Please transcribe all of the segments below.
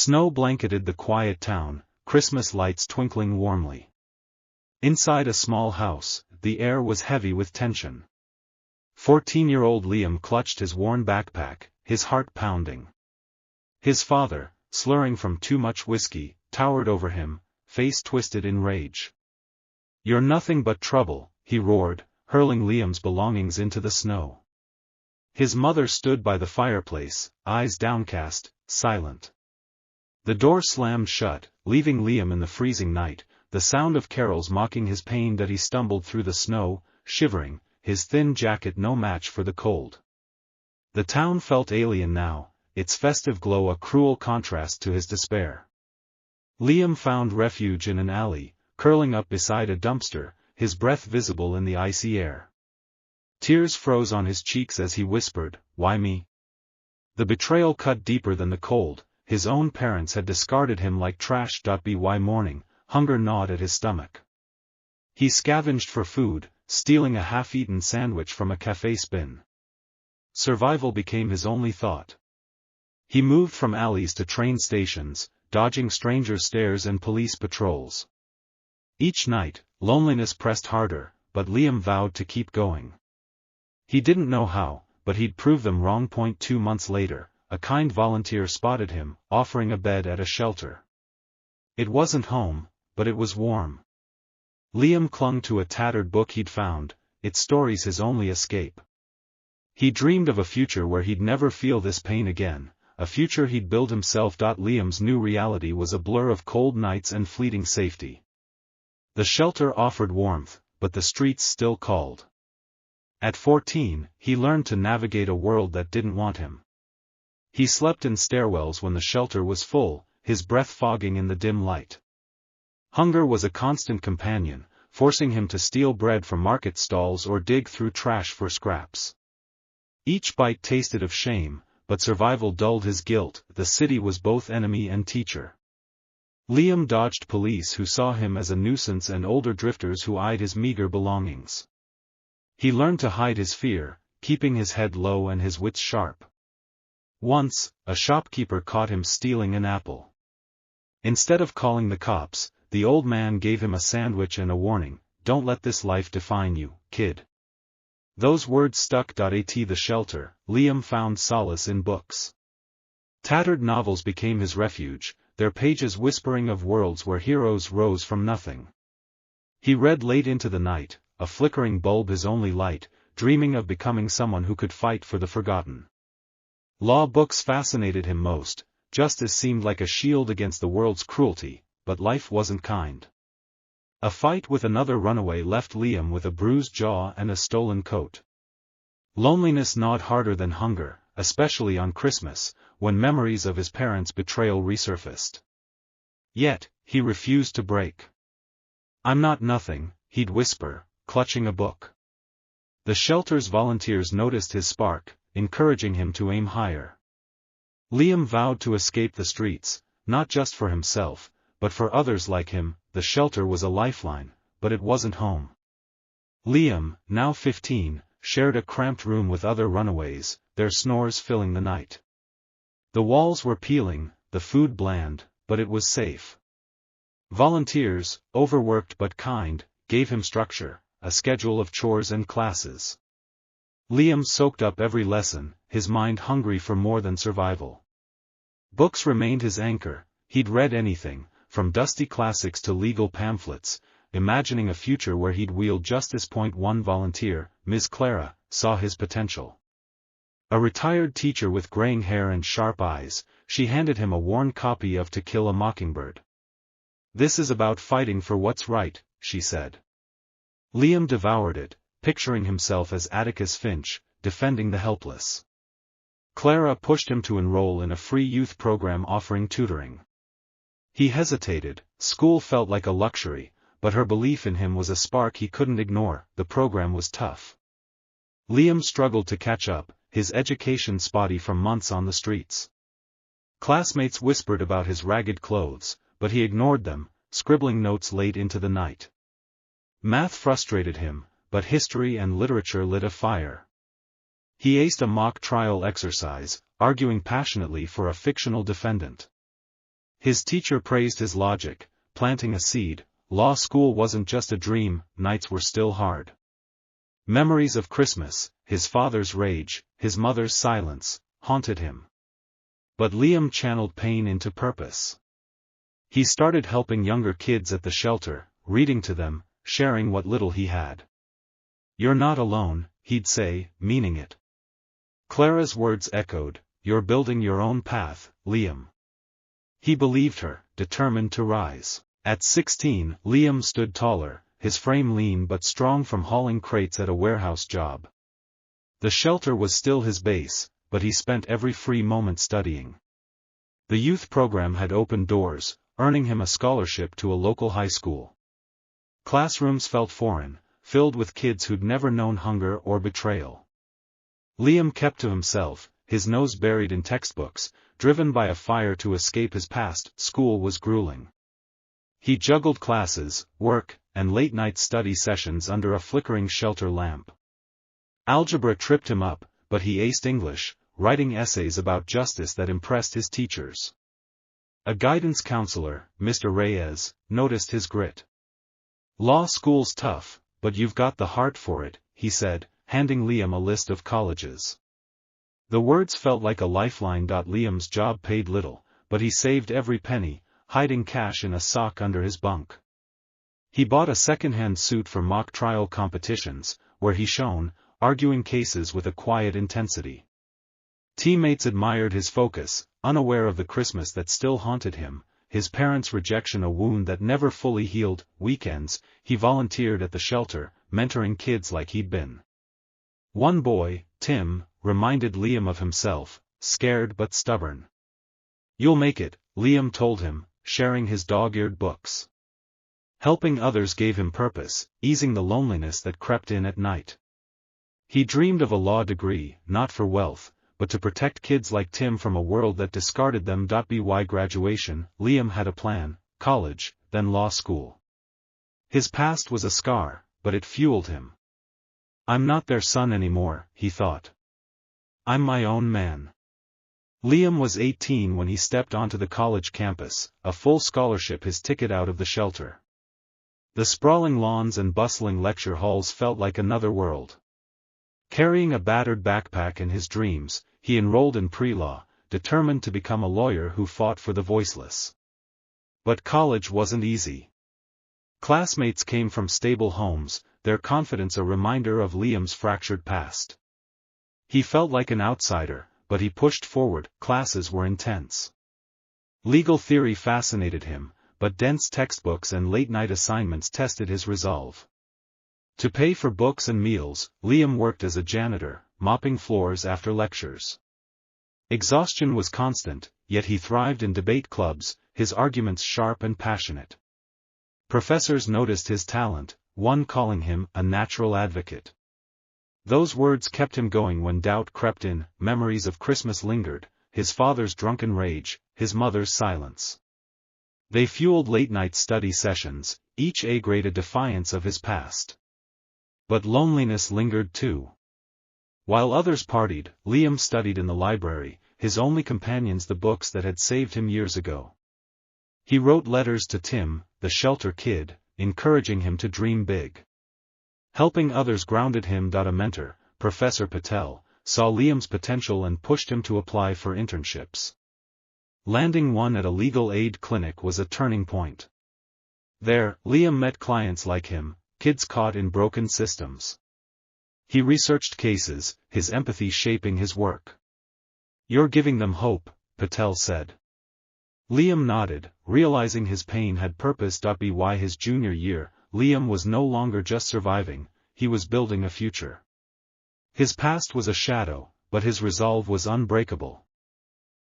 Snow blanketed the quiet town, Christmas lights twinkling warmly. Inside a small house, the air was heavy with tension. 14-year-old Liam clutched his worn backpack, his heart pounding. His father, slurring from too much whiskey, towered over him, face twisted in rage. "You're nothing but trouble," he roared, hurling Liam's belongings into the snow. His mother stood by the fireplace, eyes downcast, silent. The door slammed shut, leaving Liam in the freezing night, the sound of carols mocking his pain that he stumbled through the snow, shivering, his thin jacket no match for the cold. The town felt alien now, its festive glow a cruel contrast to his despair. Liam found refuge in an alley, curling up beside a dumpster, his breath visible in the icy air. Tears froze on his cheeks as he whispered, "Why me?" The betrayal cut deeper than the cold. His own parents had discarded him like trash. By morning, hunger gnawed at his stomach. He scavenged for food, stealing a half-eaten sandwich from a cafe bin. Survival became his only thought. He moved from alleys to train stations, dodging strangers' stares and police patrols. Each night, loneliness pressed harder, but Liam vowed to keep going. He didn't know how, but he'd prove them wrong. 2 months later, a kind volunteer spotted him, offering a bed at a shelter. It wasn't home, but it was warm. Liam clung to a tattered book he'd found, its stories his only escape. He dreamed of a future where he'd never feel this pain again, a future he'd build himself. Liam's new reality was a blur of cold nights and fleeting safety. The shelter offered warmth, but the streets still called. At 14, he learned to navigate a world that didn't want him. He slept in stairwells when the shelter was full, his breath fogging in the dim light. Hunger was a constant companion, forcing him to steal bread from market stalls or dig through trash for scraps. Each bite tasted of shame, but survival dulled his guilt. The city was both enemy and teacher. Liam dodged police who saw him as a nuisance and older drifters who eyed his meager belongings. He learned to hide his fear, keeping his head low and his wits sharp. Once, a shopkeeper caught him stealing an apple. Instead of calling the cops, the old man gave him a sandwich and a warning, "Don't let this life define you, kid." Those words stuck. At the shelter, Liam found solace in books. Tattered novels became his refuge, their pages whispering of worlds where heroes rose from nothing. He read late into the night, a flickering bulb his only light, dreaming of becoming someone who could fight for the forgotten. Law books fascinated him most. Justice seemed like a shield against the world's cruelty, but life wasn't kind. A fight with another runaway left Liam with a bruised jaw and a stolen coat. Loneliness gnawed harder than hunger, especially on Christmas, when memories of his parents' betrayal resurfaced. Yet, he refused to break. "I'm not nothing," he'd whisper, clutching a book. The shelter's volunteers noticed his spark, encouraging him to aim higher. Liam vowed to escape the streets, not just for himself, but for others like him. The shelter was a lifeline, but it wasn't home. Liam, now 15, shared a cramped room with other runaways, their snores filling the night. The walls were peeling, the food bland, but it was safe. Volunteers, overworked but kind, gave him structure, a schedule of chores and classes. Liam soaked up every lesson, his mind hungry for more than survival. Books remained his anchor. He'd read anything, from dusty classics to legal pamphlets, imagining a future where he'd wield justice. One volunteer, Ms. Clara, saw his potential. A retired teacher with graying hair and sharp eyes, she handed him a worn copy of To Kill a Mockingbird. "This is about fighting for what's right," she said. Liam devoured it, picturing himself as Atticus Finch, defending the helpless. Clara pushed him to enroll in a free youth program offering tutoring. He hesitated. School felt like a luxury, but her belief in him was a spark he couldn't ignore. The program was tough. Liam struggled to catch up, his education spotty from months on the streets. Classmates whispered about his ragged clothes, but he ignored them, scribbling notes late into the night. Math frustrated him, but history and literature lit a fire. He aced a mock trial exercise, arguing passionately for a fictional defendant. His teacher praised his logic, planting a seed. Law school wasn't just a dream, nights were still hard. Memories of Christmas, his father's rage, his mother's silence, haunted him. But Liam channeled pain into purpose. He started helping younger kids at the shelter, reading to them, sharing what little he had. "You're not alone," he'd say, meaning it. Clara's words echoed, "You're building your own path, Liam." He believed her, determined to rise. At 16, Liam stood taller, his frame lean but strong from hauling crates at a warehouse job. The shelter was still his base, but he spent every free moment studying. The youth program had opened doors, earning him a scholarship to a local high school. Classrooms felt foreign, filled with kids who'd never known hunger or betrayal. Liam kept to himself, his nose buried in textbooks, driven by a fire to escape his past. School was grueling. He juggled classes, work, and late-night study sessions under a flickering shelter lamp. Algebra tripped him up, but he aced English, writing essays about justice that impressed his teachers. A guidance counselor, Mr. Reyes, noticed his grit. "Law school's tough, but you've got the heart for it," he said, handing Liam a list of colleges. The words felt like a lifeline. Liam's job paid little, but he saved every penny, hiding cash in a sock under his bunk. He bought a second-hand suit for mock trial competitions, where he shone, arguing cases with a quiet intensity. Teammates admired his focus, unaware of the Christmas that still haunted him, his parents' rejection a wound that never fully healed. Weekends, he volunteered at the shelter, mentoring kids like he'd been. One boy, Tim, reminded Liam of himself, scared but stubborn. "You'll make it," Liam told him, sharing his dog-eared books. Helping others gave him purpose, easing the loneliness that crept in at night. He dreamed of a law degree, not for wealth, but to protect kids like Tim from a world that discarded them. By graduation, Liam had a plan: college, then law school. His past was a scar, but it fueled him. "I'm not their son anymore," he thought. "I'm my own man." Liam was 18 when he stepped onto the college campus, a full scholarship his ticket out of the shelter. The sprawling lawns and bustling lecture halls felt like another world. Carrying a battered backpack in his dreams, he enrolled in pre-law, determined to become a lawyer who fought for the voiceless. But college wasn't easy. Classmates came from stable homes, their confidence a reminder of Liam's fractured past. He felt like an outsider, but he pushed forward. Classes were intense. Legal theory fascinated him, but dense textbooks and late-night assignments tested his resolve. To pay for books and meals, Liam worked as a janitor, mopping floors after lectures. Exhaustion was constant, yet he thrived in debate clubs, his arguments sharp and passionate. Professors noticed his talent, one calling him a natural advocate. Those words kept him going when doubt crept in. Memories of Christmas lingered, his father's drunken rage, his mother's silence. They fueled late-night study sessions, each A-grade a defiance of his past. But loneliness lingered too. While others partied, Liam studied in the library, his only companions the books that had saved him years ago. He wrote letters to Tim, the shelter kid, encouraging him to dream big. Helping others grounded him. A mentor, Professor Patel, saw Liam's potential and pushed him to apply for internships. Landing one at a legal aid clinic was a turning point. There, Liam met clients like him, kids caught in broken systems. He researched cases, his empathy shaping his work. "You're giving them hope," Patel said. Liam nodded, realizing his pain had purpose. By his junior year, Liam was no longer just surviving, he was building a future. His past was a shadow, but his resolve was unbreakable.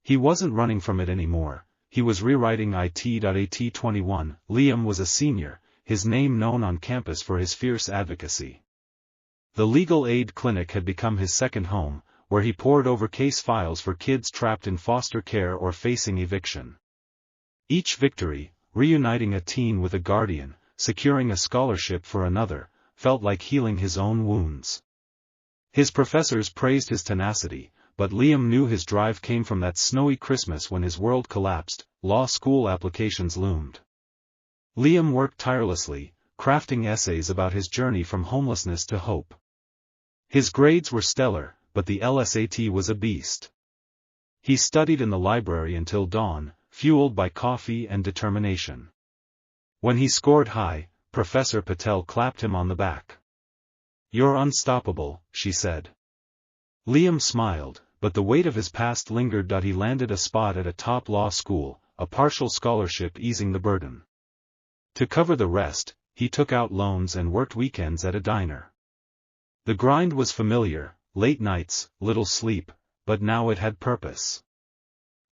He wasn't running from it anymore, he was rewriting it. At 21, Liam was a senior, his name known on campus for his fierce advocacy. The legal aid clinic had become his second home, where he pored over case files for kids trapped in foster care or facing eviction. Each victory, reuniting a teen with a guardian, securing a scholarship for another, felt like healing his own wounds. His professors praised his tenacity, but Liam knew his drive came from that snowy Christmas when his world collapsed. Law school applications loomed. Liam worked tirelessly, crafting essays about his journey from homelessness to hope. His grades were stellar, but the LSAT was a beast. He studied in the library until dawn, fueled by coffee and determination. When he scored high, Professor Patel clapped him on the back. "You're unstoppable," she said. Liam smiled, but the weight of his past lingered. He landed a spot at a top law school, a partial scholarship easing the burden. To cover the rest, he took out loans and worked weekends at a diner. The grind was familiar, late nights, little sleep, but now it had purpose.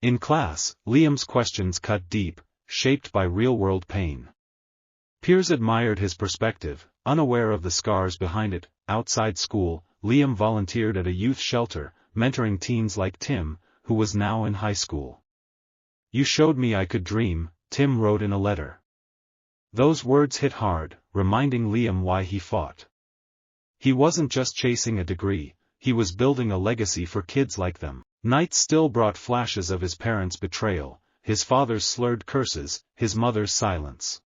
In class, Liam's questions cut deep, shaped by real-world pain. Peers admired his perspective, unaware of the scars behind it. Outside school, Liam volunteered at a youth shelter, mentoring teens like Tim, who was now in high school. "You showed me I could dream," Tim wrote in a letter. Those words hit hard, reminding Liam why he fought. He wasn't just chasing a degree, he was building a legacy for kids like them. Nights still brought flashes of his parents' betrayal, his father's slurred curses, his mother's silence.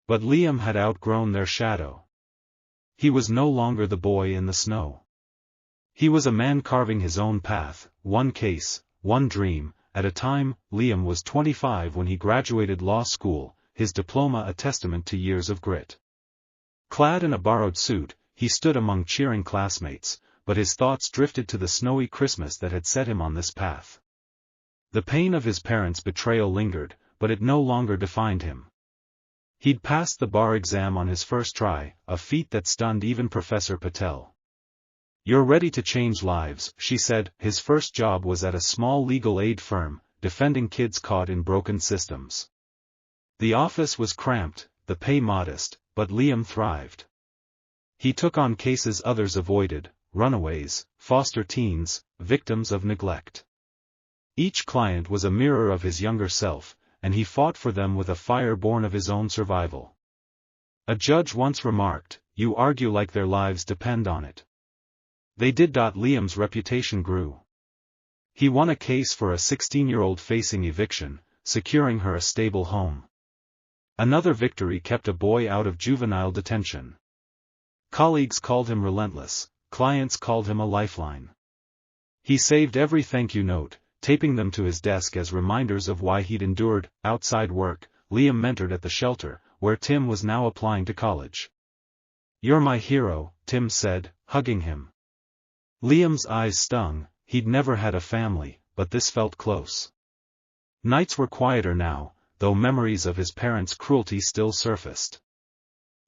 But Liam had outgrown their shadow. He was no longer the boy in the snow. He was a man carving his own path, one case, one dream, at a time. Liam was 25 when he graduated law school, his diploma a testament to years of grit. Clad in a borrowed suit, he stood among cheering classmates, but his thoughts drifted to the snowy Christmas that had set him on this path. The pain of his parents' betrayal lingered, but it no longer defined him. He'd passed the bar exam on his first try, a feat that stunned even Professor Patel. "You're ready to change lives," she said. His first job was at a small legal aid firm, defending kids caught in broken systems. The office was cramped, the pay modest, but Liam thrived. He took on cases others avoided: runaways, foster teens, victims of neglect. Each client was a mirror of his younger self, and he fought for them with a fire born of his own survival. A judge once remarked, "You argue like their lives depend on it." They did. Liam's reputation grew. He won a case for a 16-year-old facing eviction, securing her a stable home. Another victory kept a boy out of juvenile detention. Colleagues called him relentless, clients called him a lifeline. He saved every thank you note, taping them to his desk as reminders of why he'd endured. Outside work, Liam mentored at the shelter, where Tim was now applying to college. "You're my hero," Tim said, hugging him. Liam's eyes stung. He'd never had a family, but this felt close. Nights were quieter now, though memories of his parents' cruelty still surfaced.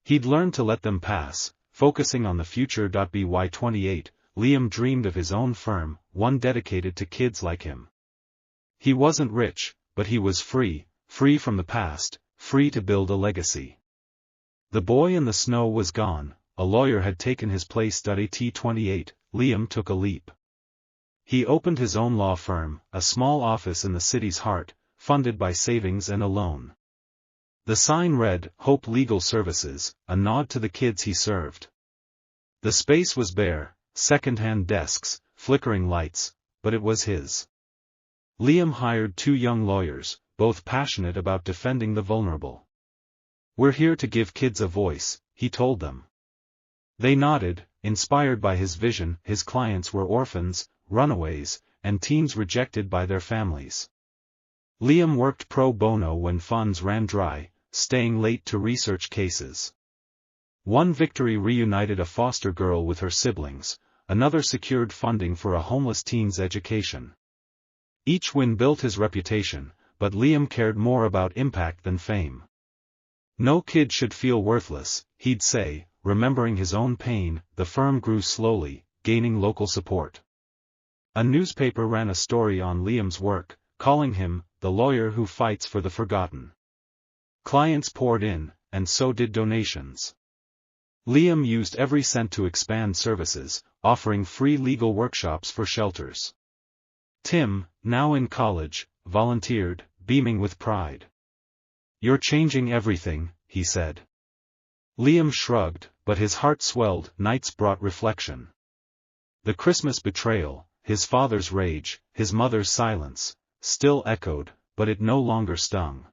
He'd learned to let them pass, focusing on the future. By 28, Liam dreamed of his own firm, one dedicated to kids like him. He wasn't rich, but he was free, free from the past, free to build a legacy. The boy in the snow was gone, a lawyer had taken his place. At 28, Liam took a leap. He opened his own law firm, a small office in the city's heart, funded by savings and a loan. The sign read, "Hope Legal Services," a nod to the kids he served. The space was bare, second-hand desks, flickering lights, but it was his. Liam hired 2 young lawyers, both passionate about defending the vulnerable. "We're here to give kids a voice," he told them. They nodded, inspired by his vision. His clients were orphans, runaways, and teens rejected by their families. Liam worked pro bono when funds ran dry, staying late to research cases. One victory reunited a foster girl with her siblings, another secured funding for a homeless teen's education. Each win built his reputation, but Liam cared more about impact than fame. "No kid should feel worthless," he'd say, remembering his own pain. The firm grew slowly, gaining local support. A newspaper ran a story on Liam's work, calling him the lawyer who fights for the forgotten. Clients poured in, and so did donations. Liam used every cent to expand services, offering free legal workshops for shelters. Tim, now in college, volunteered, beaming with pride. "You're changing everything," he said. Liam shrugged, but his heart swelled. Nights brought reflection. The Christmas betrayal, his father's rage, his mother's silence, still echoed, but it no longer stung.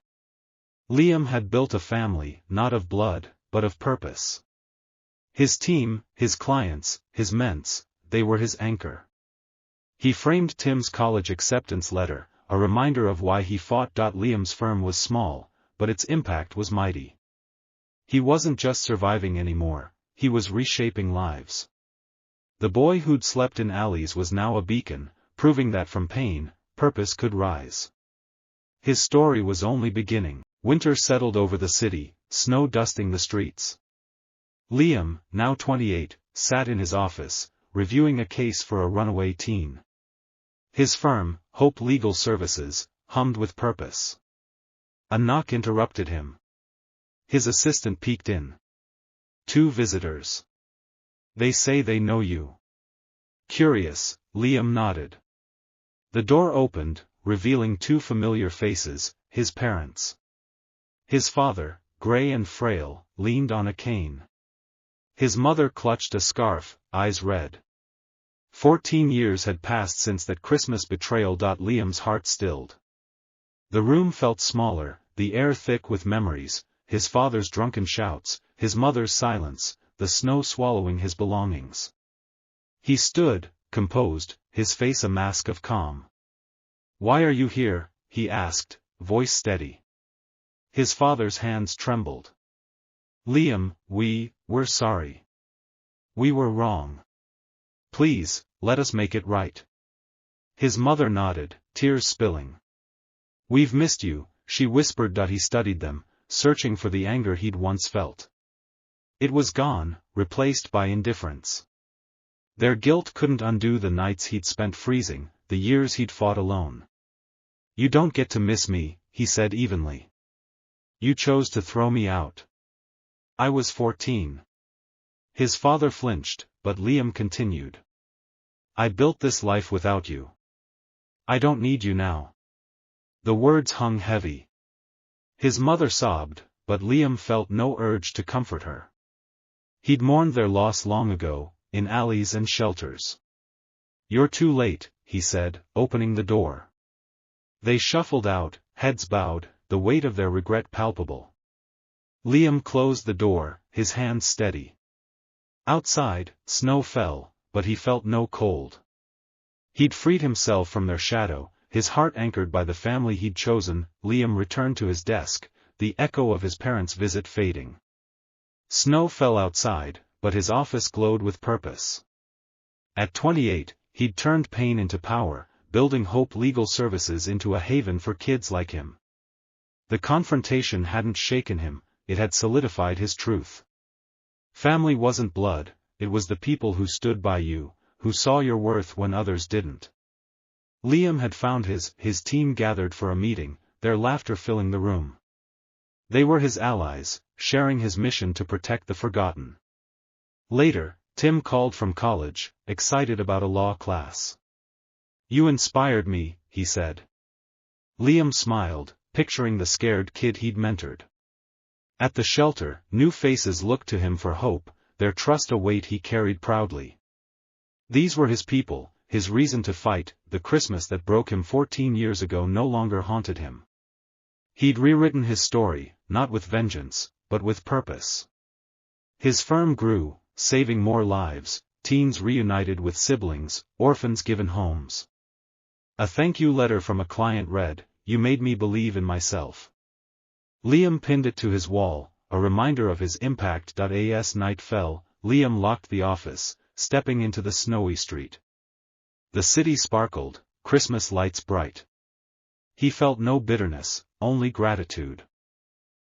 Liam had built a family, not of blood, but of purpose. His team, his clients, his mentor, they were his anchor. He framed Tim's college acceptance letter, a reminder of why he fought. Liam's firm was small, but its impact was mighty. He wasn't just surviving anymore, he was reshaping lives. The boy who'd slept in alleys was now a beacon, proving that from pain, purpose could rise. His story was only beginning. Winter settled over the city, snow dusting the streets. Liam, now 28, sat in his office, reviewing a case for a runaway teen. His firm, Hope Legal Services, hummed with purpose. A knock interrupted him. His assistant peeked in. 2 visitors. They say they know you. Curious, Liam nodded. The door opened, revealing 2 familiar faces, his parents. His father, gray and frail, leaned on a cane. His mother clutched a scarf, eyes red. 14 years had passed since that Christmas betrayal. Liam's heart stilled. The room felt smaller, the air thick with memories, his father's drunken shouts, his mother's silence, the snow swallowing his belongings. He stood, composed, his face a mask of calm. "Why are you here?" he asked, voice steady. His father's hands trembled. "Liam, we're sorry. We were wrong. Please, let us make it right." His mother nodded, tears spilling. "We've missed you," she whispered. He studied them, searching for the anger he'd once felt. It was gone, replaced by indifference. Their guilt couldn't undo the nights he'd spent freezing, the years he'd fought alone. "You don't get to miss me," he said evenly. "You chose to throw me out. I was 14. His father flinched, but Liam continued. "I built this life without you. I don't need you now." The words hung heavy. His mother sobbed, but Liam felt no urge to comfort her. He'd mourned their loss long ago, in alleys and shelters. "You're too late," he said, opening the door. They shuffled out, heads bowed, the weight of their regret palpable. Liam closed the door, his hands steady. Outside, snow fell, but he felt no cold. He'd freed himself from their shadow, his heart anchored by the family he'd chosen. Liam returned to his desk, the echo of his parents' visit fading. Snow fell outside, but his office glowed with purpose. At 28, he'd turned pain into power, building Hope Legal Services into a haven for kids like him. The confrontation hadn't shaken him, it had solidified his truth. Family wasn't blood, it was the people who stood by you, who saw your worth when others didn't. Liam had found his team gathered for a meeting, their laughter filling the room. They were his allies, sharing his mission to protect the forgotten. Later, Tim called from college, excited about a law class. "You inspired me," he said. Liam smiled, picturing the scared kid he'd mentored. At the shelter, new faces looked to him for hope, their trust a weight he carried proudly. These were his people, his reason to fight. The Christmas that broke him 14 years ago no longer haunted him. He'd rewritten his story, not with vengeance, but with purpose. His firm grew, saving more lives, teens reunited with siblings, orphans given homes. A thank you letter from a client read, "You made me believe in myself." Liam pinned it to his wall, a reminder of his impact. As night fell, Liam locked the office, stepping into the snowy street. The city sparkled, Christmas lights bright. He felt no bitterness, only gratitude.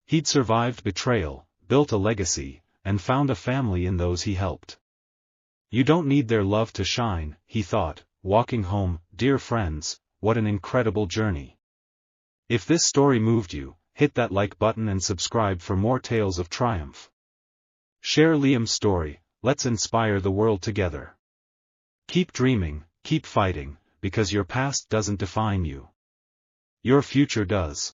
He'd survived betrayal, built a legacy, and found a family in those he helped. You don't need their love to shine, he thought, walking home. Dear friends, what an incredible journey. If this story moved you, hit that like button and subscribe for more tales of triumph. Share Liam's story, let's inspire the world together. Keep dreaming, keep fighting, because your past doesn't define you. Your future does.